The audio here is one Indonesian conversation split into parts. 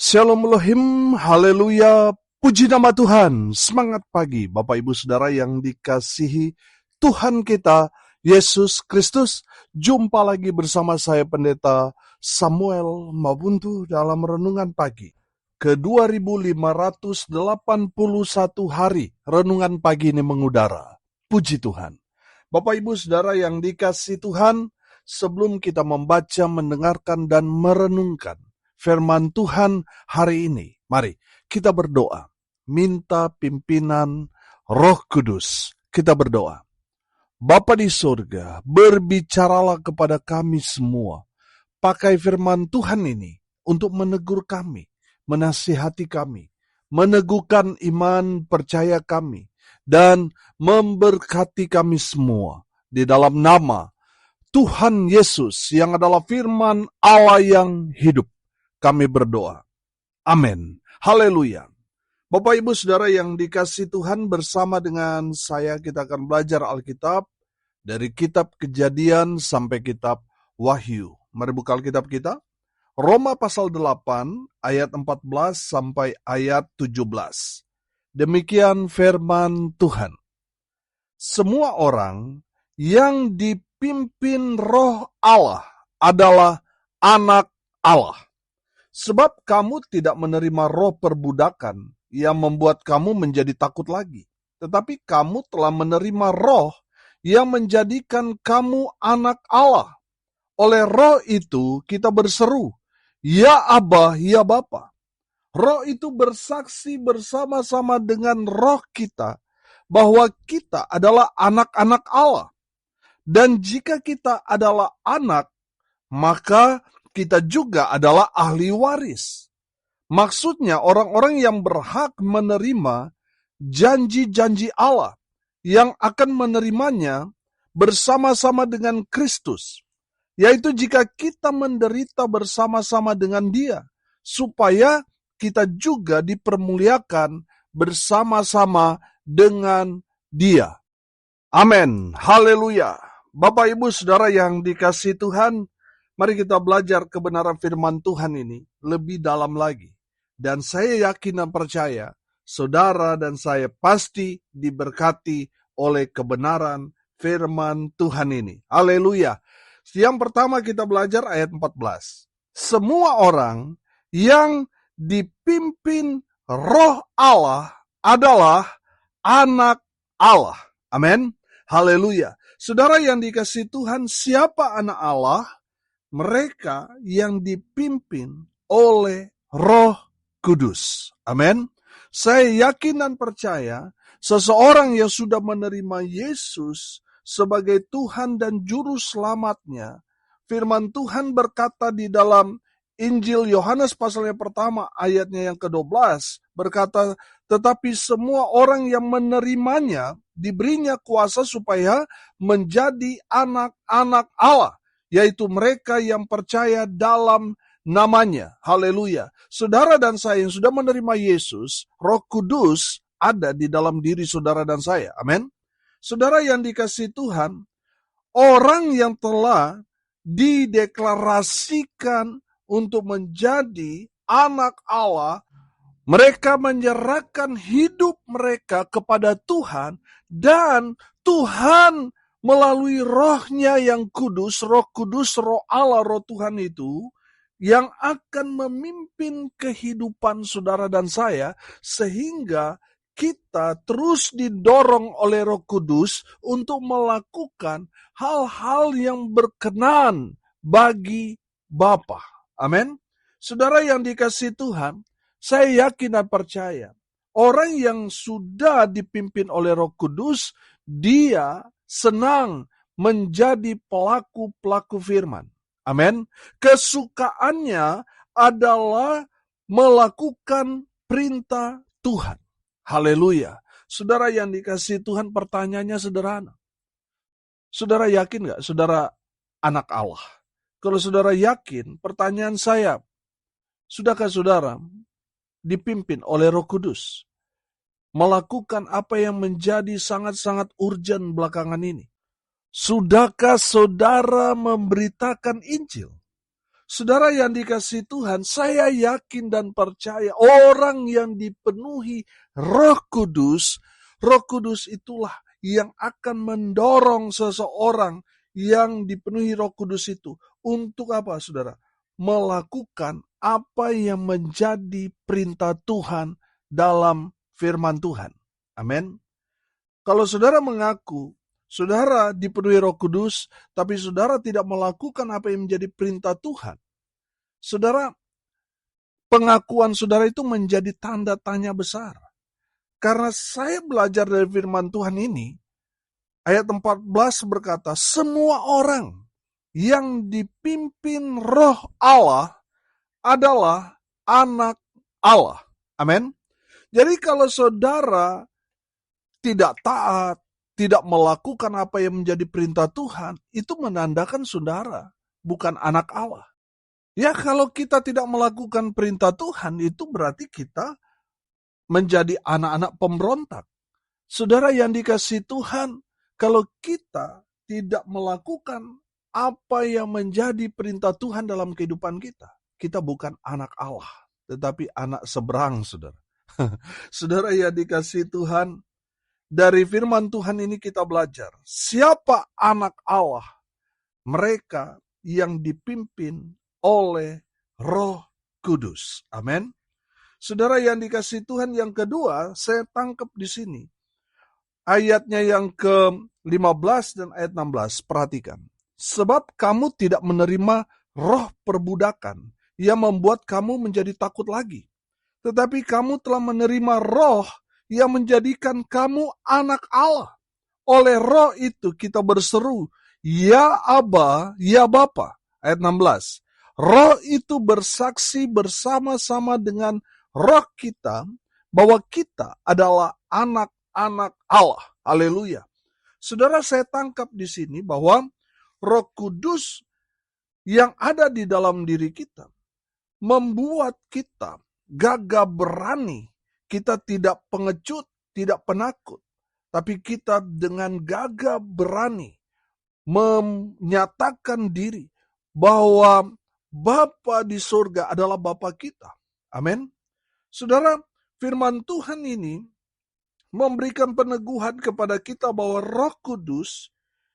Shalom Elohim, haleluya, puji nama Tuhan, semangat pagi Bapak Ibu Saudara yang dikasihi Tuhan kita, Yesus Kristus. Jumpa lagi bersama saya Pendeta Samuel Mabuntu dalam Renungan Pagi. Ke-2581 hari Renungan Pagi ini mengudara. Puji Tuhan. Bapak Ibu Saudara yang dikasihi Tuhan, sebelum kita membaca, mendengarkan, dan merenungkan firman Tuhan hari ini, mari kita berdoa, minta pimpinan Roh Kudus. Kita berdoa. Bapa di surga, berbicaralah kepada kami semua. Pakai firman Tuhan ini untuk menegur kami, menasihati kami, meneguhkan iman percaya kami, dan memberkati kami semua. Di dalam nama Tuhan Yesus yang adalah firman Allah yang hidup, kami berdoa. Amin. Haleluya. Bapak Ibu Saudara yang dikasihi Tuhan, bersama dengan saya kita akan belajar Alkitab dari kitab Kejadian sampai kitab Wahyu. Mari buka Alkitab kita. Roma pasal 8 ayat 14 sampai ayat 17. Demikian firman Tuhan. Semua orang yang dipimpin Roh Allah adalah anak Allah. Sebab kamu tidak menerima roh perbudakan yang membuat kamu menjadi takut lagi. Tetapi kamu telah menerima roh yang menjadikan kamu anak Allah. Oleh roh itu kita berseru, Ya Abba, Ya Bapa. Roh itu bersaksi bersama-sama dengan roh kita bahwa kita adalah anak-anak Allah. Dan jika kita adalah anak, maka kita juga adalah ahli waris. Maksudnya orang-orang yang berhak menerima janji-janji Allah yang akan menerimanya bersama-sama dengan Kristus. Yaitu jika kita menderita bersama-sama dengan Dia, supaya kita juga dipermuliakan bersama-sama dengan Dia. Amin. Haleluya. Bapak Ibu Saudara yang dikasihi Tuhan, mari kita belajar kebenaran firman Tuhan ini lebih dalam lagi. Dan saya yakin dan percaya, saudara dan saya pasti diberkati oleh kebenaran firman Tuhan ini. Haleluya. Yang pertama kita belajar ayat 14. Semua orang yang dipimpin Roh Allah adalah anak Allah. Amin. Haleluya. Saudara yang dikasihi Tuhan, siapa anak Allah? Mereka yang dipimpin oleh Roh Kudus. Amin. Saya yakin dan percaya seseorang yang sudah menerima Yesus sebagai Tuhan dan Juru Selamatnya, firman Tuhan berkata di dalam Injil Yohanes pasal yang pertama ayatnya yang ke-12 berkata, tetapi semua orang yang menerimanya diberinya kuasa supaya menjadi anak-anak Allah, yaitu mereka yang percaya dalam namanya. Haleluya. Saudara dan saya yang sudah menerima Yesus, Roh Kudus ada di dalam diri saudara dan saya. Amin. Saudara yang dikasihi Tuhan, orang yang telah dideklarasikan untuk menjadi anak Allah, mereka menyerahkan hidup mereka kepada Tuhan, dan Tuhan melalui rohnya yang kudus, Roh Kudus, Roh Allah, Roh Tuhan itu, yang akan memimpin kehidupan saudara dan saya, sehingga kita terus didorong oleh Roh Kudus untuk melakukan hal-hal yang berkenan bagi Bapa. Amin. Saudara yang dikasihi Tuhan, saya yakin dan percaya, orang yang sudah dipimpin oleh Roh Kudus, dia senang menjadi pelaku-pelaku firman. Amin. Kesukaannya adalah melakukan perintah Tuhan. Haleluya. Saudara yang dikasihi Tuhan, pertanyaannya sederhana. Saudara yakin gak saudara anak Allah? Kalau saudara yakin, pertanyaan saya, sudahkah saudara dipimpin oleh Roh Kudus melakukan apa yang menjadi sangat-sangat urgent belakangan ini? Sudahkah saudara memberitakan Injil? Saudara yang dikasihi Tuhan, saya yakin dan percaya orang yang dipenuhi Roh Kudus itulah yang akan mendorong seseorang yang dipenuhi Roh Kudus itu untuk apa, saudara? Melakukan apa yang menjadi perintah Tuhan dalam firman Tuhan. Amin. Kalau saudara mengaku saudara dipenuhi Roh Kudus, tapi saudara tidak melakukan apa yang menjadi perintah Tuhan, saudara, pengakuan saudara itu menjadi tanda tanya besar. Karena saya belajar dari firman Tuhan ini, ayat 14 berkata, semua orang yang dipimpin Roh Allah adalah anak Allah. Amin. Jadi kalau saudara tidak taat, tidak melakukan apa yang menjadi perintah Tuhan, itu menandakan saudara bukan anak Allah. Ya, kalau kita tidak melakukan perintah Tuhan, itu berarti kita menjadi anak-anak pemberontak. Saudara yang dikasihi Tuhan, kalau kita tidak melakukan apa yang menjadi perintah Tuhan dalam kehidupan kita, kita bukan anak Allah, tetapi anak seberang, saudara. Saudara yang dikasihi Tuhan, dari firman Tuhan ini kita belajar, siapa anak Allah? Mereka yang dipimpin oleh Roh Kudus. Amin. Saudara yang dikasihi Tuhan, yang kedua, saya tangkap di sini. Ayatnya yang ke-15 dan ayat 16, perhatikan. Sebab kamu tidak menerima roh perbudakan yang membuat kamu menjadi takut lagi. Tetapi kamu telah menerima roh yang menjadikan kamu anak Allah. Oleh roh itu kita berseru, ya Aba, ya Bapa. Ayat 16. Roh itu bersaksi bersama-sama dengan roh kita bahwa kita adalah anak-anak Allah. Haleluya. Saudara, saya tangkap di sini bahwa Roh Kudus yang ada di dalam diri kita membuat kita gagah berani. Kita tidak pengecut, tidak penakut, tapi kita dengan gagah berani menyatakan diri bahwa Bapa di surga adalah Bapa kita. Amin. Saudara, firman Tuhan ini memberikan peneguhan kepada kita bahwa Roh Kudus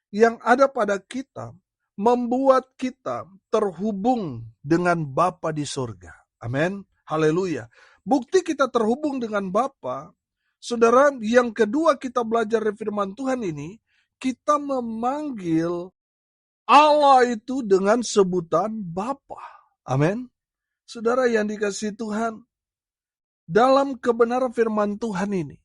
yang ada pada kita membuat kita terhubung dengan Bapa di surga. Amin. Haleluya. Bukti kita terhubung dengan Bapa, saudara, yang kedua kita belajar dari firman Tuhan ini, kita memanggil Allah itu dengan sebutan Bapa. Amin. Saudara yang dikasihi Tuhan, dalam kebenaran firman Tuhan ini,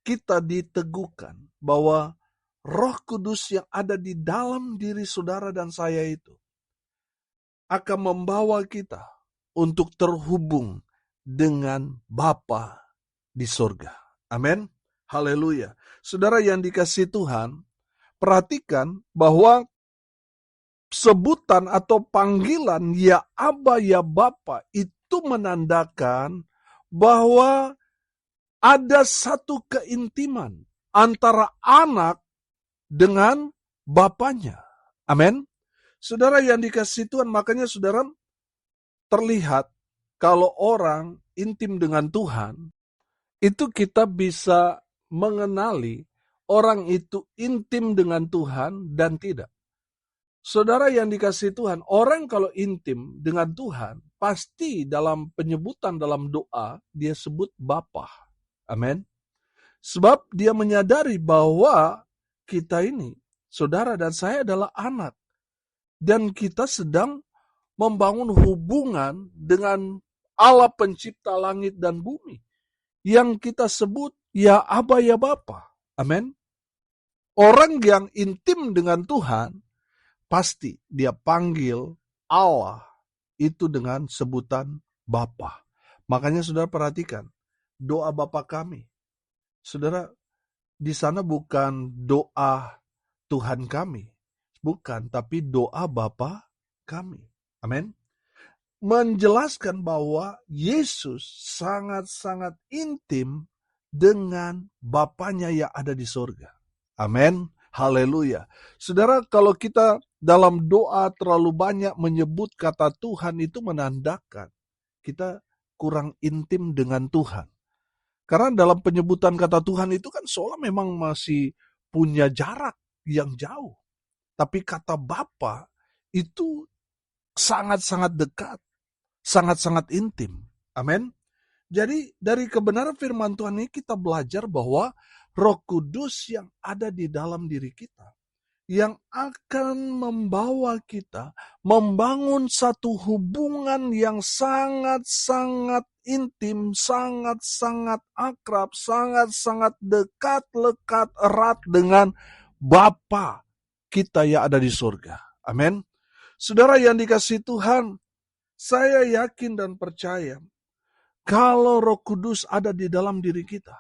kita diteguhkan bahwa Roh Kudus yang ada di dalam diri saudara dan saya itu akan membawa kita untuk terhubung dengan Bapa di surga. Amin. Haleluya. Saudara yang dikasihi Tuhan, perhatikan bahwa sebutan atau panggilan ya Aba ya Bapa itu menandakan bahwa ada satu keintiman antara anak dengan bapanya. Amin. Saudara yang dikasihi Tuhan, makanya saudara terlihat kalau orang intim dengan Tuhan, itu kita bisa mengenali orang itu intim dengan Tuhan dan tidak. Saudara yang dikasihi Tuhan, orang kalau intim dengan Tuhan, pasti dalam penyebutan dalam doa, dia sebut Bapa. Amin. Sebab dia menyadari bahwa kita ini, saudara dan saya adalah anak. Dan kita sedang membangun hubungan dengan Allah pencipta langit dan bumi. Yang kita sebut, ya Aba ya Bapa. Amin. Orang yang intim dengan Tuhan, pasti dia panggil Allah itu dengan sebutan Bapa. Makanya saudara perhatikan, doa Bapa kami. Saudara, di sana bukan doa Tuhan kami. Bukan, tapi doa Bapa kami. Amin. Menjelaskan bahwa Yesus sangat-sangat intim dengan Bapanya yang ada di surga. Amin. Haleluya. Saudara, kalau kita dalam doa terlalu banyak menyebut kata Tuhan, itu menandakan kita kurang intim dengan Tuhan. Karena dalam penyebutan kata Tuhan itu kan seolah memang masih punya jarak yang jauh. Tapi kata Bapa itu sangat-sangat dekat, sangat-sangat intim. Amin. Jadi dari kebenaran firman Tuhan ini kita belajar bahwa Roh Kudus yang ada di dalam diri kita, yang akan membawa kita membangun satu hubungan yang sangat-sangat intim, sangat-sangat akrab, sangat-sangat dekat, lekat, erat dengan Bapa kita yang ada di surga. Amin. Saudara yang dikasihi Tuhan, saya yakin dan percaya kalau Roh Kudus ada di dalam diri kita,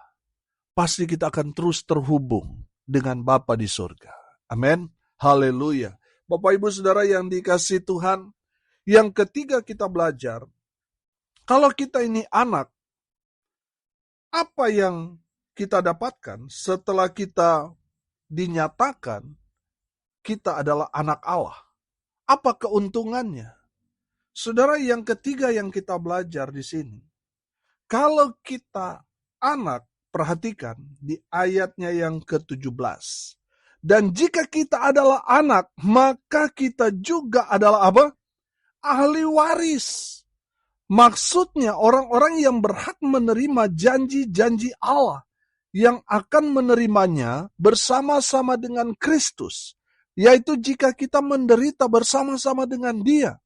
pasti kita akan terus terhubung dengan Bapa di surga. Amin. Haleluya. Bapak Ibu Saudara yang dikasihi Tuhan, yang ketiga kita belajar, kalau kita ini anak, apa yang kita dapatkan setelah kita dinyatakan kita adalah anak Allah? Apa keuntungannya? Saudara, yang ketiga yang kita belajar di sini, kalau kita anak, perhatikan di ayatnya yang ke-17. Dan jika kita adalah anak, maka kita juga adalah apa? Ahli waris. Maksudnya orang-orang yang berhak menerima janji-janji Allah, yang akan menerimanya bersama-sama dengan Kristus. Yaitu jika kita menderita bersama-sama dengan Dia,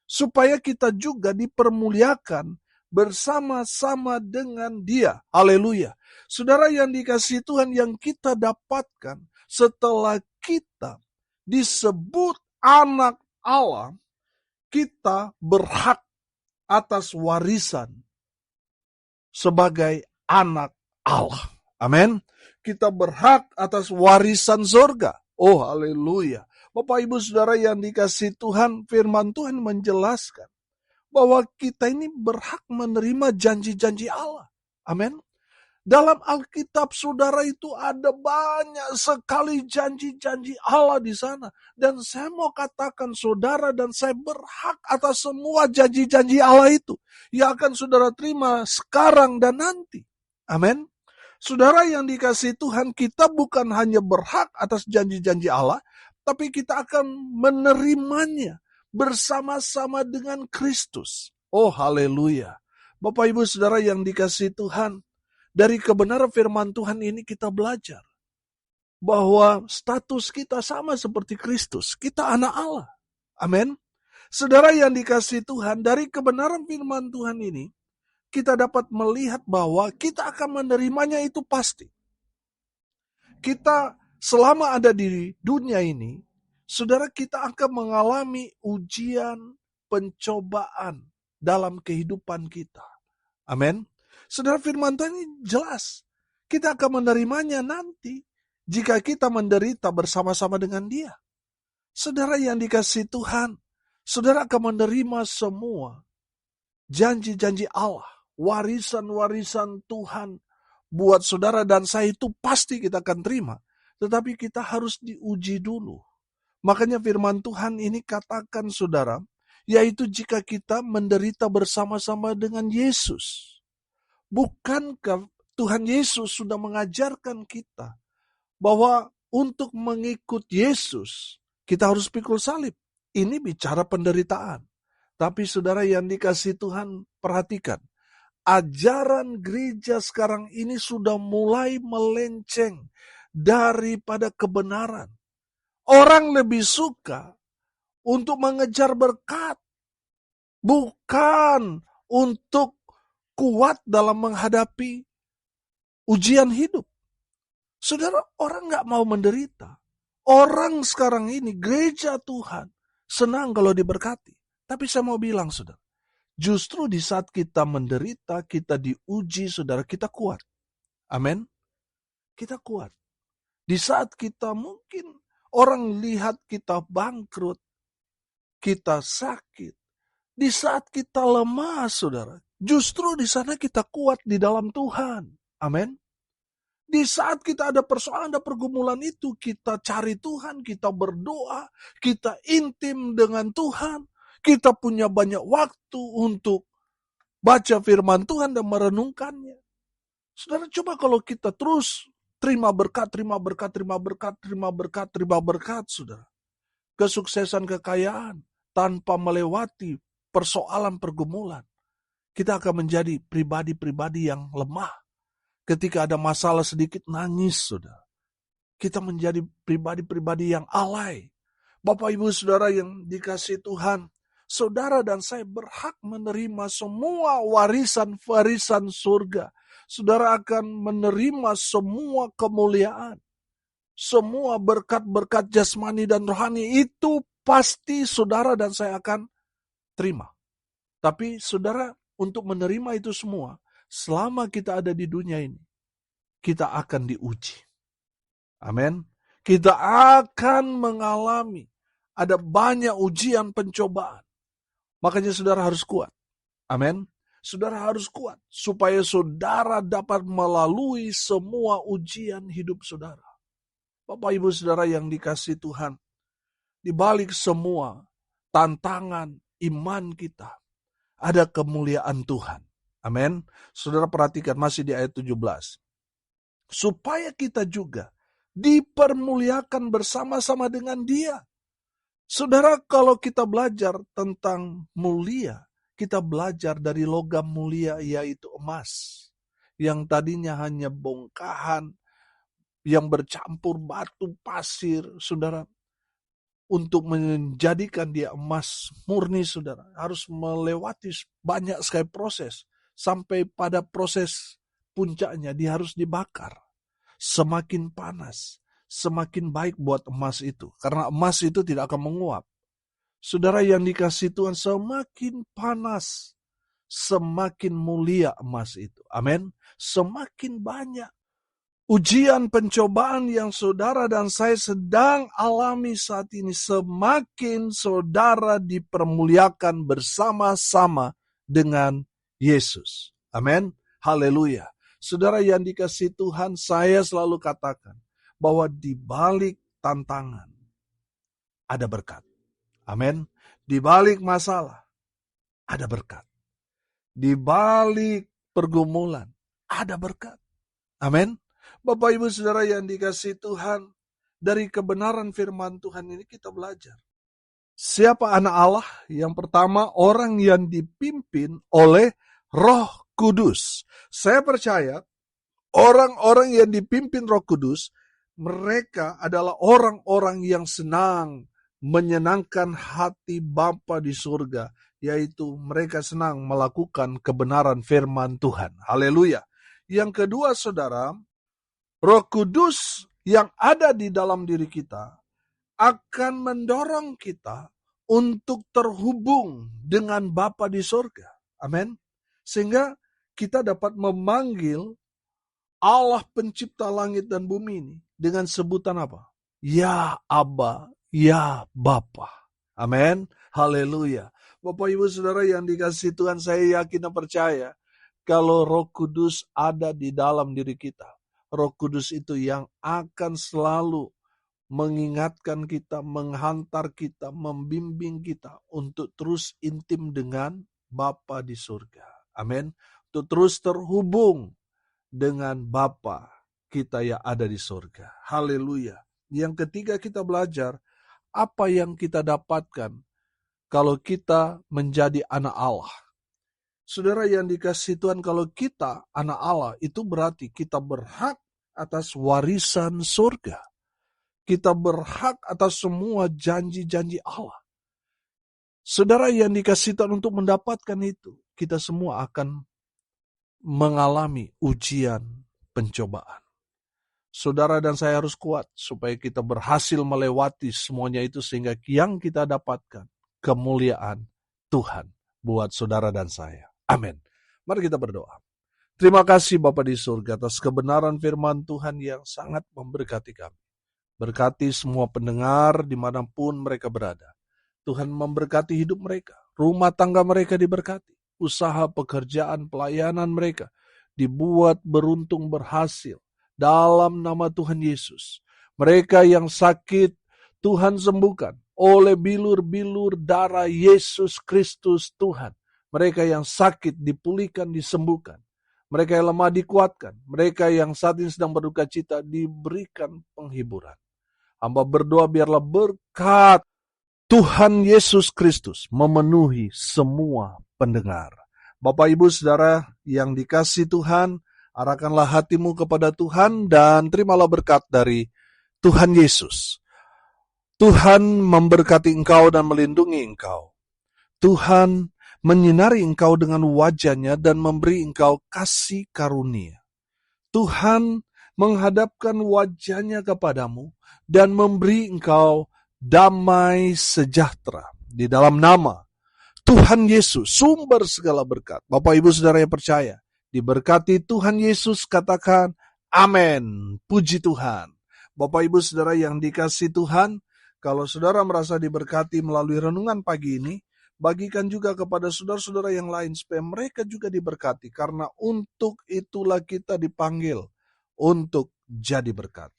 supaya kita juga dipermuliakan bersama-sama dengan Dia. Haleluya. Saudara yang dikasihi Tuhan, yang kita dapatkan setelah kita disebut anak Allah, kita berhak atas warisan sebagai anak Allah. Amin. Kita berhak atas warisan surga. Oh, haleluya. Bapak Ibu Saudara yang dikasihi Tuhan, firman Tuhan menjelaskan bahwa kita ini berhak menerima janji-janji Allah. Amin. Dalam Alkitab saudara itu ada banyak sekali janji-janji Allah di sana. Dan saya mau katakan saudara dan saya berhak atas semua janji-janji Allah itu. Yang akan saudara terima sekarang dan nanti. Amin. Saudara yang dikasihi Tuhan, kita bukan hanya berhak atas janji-janji Allah, tapi kita akan menerimanya bersama-sama dengan Kristus. Oh haleluya. Bapak Ibu Saudara yang dikasihi Tuhan, dari kebenaran firman Tuhan ini kita belajar bahwa status kita sama seperti Kristus. Kita anak Allah. Amin. Saudara yang dikasihi Tuhan, dari kebenaran firman Tuhan ini, kita dapat melihat bahwa kita akan menerimanya itu pasti. Kita selama ada di dunia ini, saudara, kita akan mengalami ujian, pencobaan dalam kehidupan kita. Amin. Saudara, firman Tuhan ini jelas. Kita akan menerimanya nanti jika kita menderita bersama-sama dengan Dia. Saudara yang dikasihi Tuhan, saudara akan menerima semua janji-janji Allah, warisan-warisan Tuhan buat saudara dan saya itu pasti kita akan terima. Tetapi kita harus diuji dulu. Makanya firman Tuhan ini katakan saudara, yaitu jika kita menderita bersama-sama dengan Yesus. Bukankah Tuhan Yesus sudah mengajarkan kita bahwa untuk mengikut Yesus, kita harus pikul salib. Ini bicara penderitaan. Tapi saudara yang dikasihi Tuhan, perhatikan. Ajaran gereja sekarang ini sudah mulai melenceng daripada kebenaran. Orang lebih suka untuk mengejar berkat, bukan untuk kuat dalam menghadapi ujian hidup. Saudara, orang gak mau menderita. Orang sekarang ini, gereja Tuhan, senang kalau diberkati. Tapi saya mau bilang, saudara, justru di saat kita menderita, kita diuji, saudara, kita kuat. Amin. Kita kuat. Di saat kita mungkin orang lihat kita bangkrut, kita sakit. Di saat kita lemah, saudara, justru di sana kita kuat di dalam Tuhan. Amin. Di saat kita ada persoalan, ada pergumulan itu, kita cari Tuhan, kita berdoa, kita intim dengan Tuhan, kita punya banyak waktu untuk baca firman Tuhan dan merenungkannya. Saudara, coba kalau kita terus terima berkat, terima berkat, terima berkat, terima berkat, terima berkat, saudara. Kesuksesan, kekayaan, tanpa melewati persoalan pergumulan. Kita akan menjadi pribadi-pribadi yang lemah. Ketika ada masalah sedikit nangis, saudara. Kita menjadi pribadi-pribadi yang alay. Bapak Ibu Saudara yang dikasihi Tuhan, saudara dan saya berhak menerima semua warisan-warisan surga. Saudara akan menerima semua kemuliaan. Semua berkat-berkat jasmani dan rohani itu pasti saudara dan saya akan terima. Tapi saudara, untuk menerima itu semua, selama kita ada di dunia ini, kita akan diuji. Amin. Kita akan mengalami ada banyak ujian pencobaan. Makanya saudara harus kuat. Amin. Saudara harus kuat supaya saudara dapat melalui semua ujian hidup saudara. Bapak Ibu Saudara yang dikasihi Tuhan, di balik semua tantangan iman kita, ada kemuliaan Tuhan. Amin. Saudara perhatikan masih di ayat 17. Supaya kita juga dipermuliakan bersama-sama dengan Dia. Saudara, kalau kita belajar tentang mulia, kita belajar dari logam mulia yaitu emas. Yang tadinya hanya bongkahan, yang bercampur batu, pasir, saudara. Untuk menjadikan dia emas murni, saudara, harus melewati banyak sekali proses. Sampai pada proses puncaknya, dia harus dibakar. Semakin panas, semakin baik buat emas itu. Karena emas itu tidak akan menguap. Saudara yang dikasihi Tuhan, semakin panas, semakin mulia emas itu. Amin. Semakin banyak ujian pencobaan yang saudara dan saya sedang alami saat ini, semakin saudara dipermuliakan bersama-sama dengan Yesus. Amin. Haleluya. Saudara yang dikasihi Tuhan, saya selalu katakan bahwa di balik tantangan ada berkat. Amin. Di balik masalah ada berkat. Di balik pergumulan ada berkat. Amin. Bapak Ibu Saudara yang dikasihi Tuhan, dari kebenaran firman Tuhan ini kita belajar. Siapa anak Allah? Yang pertama, orang yang dipimpin oleh Roh Kudus. Saya percaya orang-orang yang dipimpin Roh Kudus, mereka adalah orang-orang yang senang menyenangkan hati Bapa di surga, yaitu mereka senang melakukan kebenaran firman Tuhan. Haleluya. Yang kedua, saudara, Roh Kudus yang ada di dalam diri kita akan mendorong kita untuk terhubung dengan Bapa di surga. Amin. Sehingga kita dapat memanggil Allah pencipta langit dan bumi ini dengan sebutan apa? Ya Abba, ya Bapa. Amin. Haleluya. Bapak Ibu Saudara yang dikasihi Tuhan, saya yakin dan percaya kalau Roh Kudus ada di dalam diri kita. Roh Kudus itu yang akan selalu mengingatkan kita, menghantar kita, membimbing kita untuk terus intim dengan Bapa di surga. Amin. Untuk terus terhubung dengan Bapa kita yang ada di surga. Haleluya. Yang ketiga, kita belajar apa yang kita dapatkan kalau kita menjadi anak Allah. Saudara yang dikasihi Tuhan, kalau kita anak Allah, itu berarti kita berhak atas warisan surga. Kita berhak atas semua janji-janji Allah. Saudara yang dikasihi Tuhan, untuk mendapatkan itu, kita semua akan mengalami ujian pencobaan. Saudara dan saya harus kuat supaya kita berhasil melewati semuanya itu, sehingga yang kita dapatkan kemuliaan Tuhan buat saudara dan saya. Amin. Mari kita berdoa. Terima kasih Bapa di surga atas kebenaran firman Tuhan yang sangat memberkati kami. Berkati semua pendengar dimanapun mereka berada. Tuhan memberkati hidup mereka. Rumah tangga mereka diberkati. Usaha, pekerjaan, pelayanan mereka dibuat beruntung berhasil. dalam nama Tuhan Yesus. Mereka yang sakit, Tuhan sembuhkan oleh bilur-bilur darah Yesus Kristus Tuhan. Mereka yang sakit dipulihkan, disembuhkan. Mereka yang lemah dikuatkan. Mereka yang saat ini sedang berduka cita diberikan penghiburan. Hamba berdoa biarlah berkat Tuhan Yesus Kristus memenuhi semua pendengar. Bapak Ibu Saudara yang dikasihi Tuhan, arahkanlah hatimu kepada Tuhan dan terimalah berkat dari Tuhan Yesus. Tuhan memberkati engkau dan melindungi engkau. Tuhan menyinari engkau dengan wajah-Nya dan memberi engkau kasih karunia. Tuhan menghadapkan wajah-Nya kepadamu dan memberi engkau damai sejahtera. Di dalam nama Tuhan Yesus, sumber segala berkat. Bapak Ibu Saudara yang percaya, diberkati Tuhan Yesus, katakan amin. Puji Tuhan. Bapak Ibu Saudara yang dikasihi Tuhan, kalau saudara merasa diberkati melalui renungan pagi ini, bagikan juga kepada saudara-saudara yang lain supaya mereka juga diberkati, karena untuk itulah kita dipanggil untuk jadi berkat.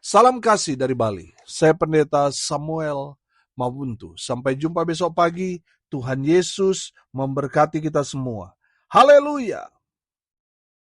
Salam kasih dari Bali. Saya Pendeta Samuel Mabuntu. Sampai jumpa besok pagi. Tuhan Yesus memberkati kita semua. Haleluya.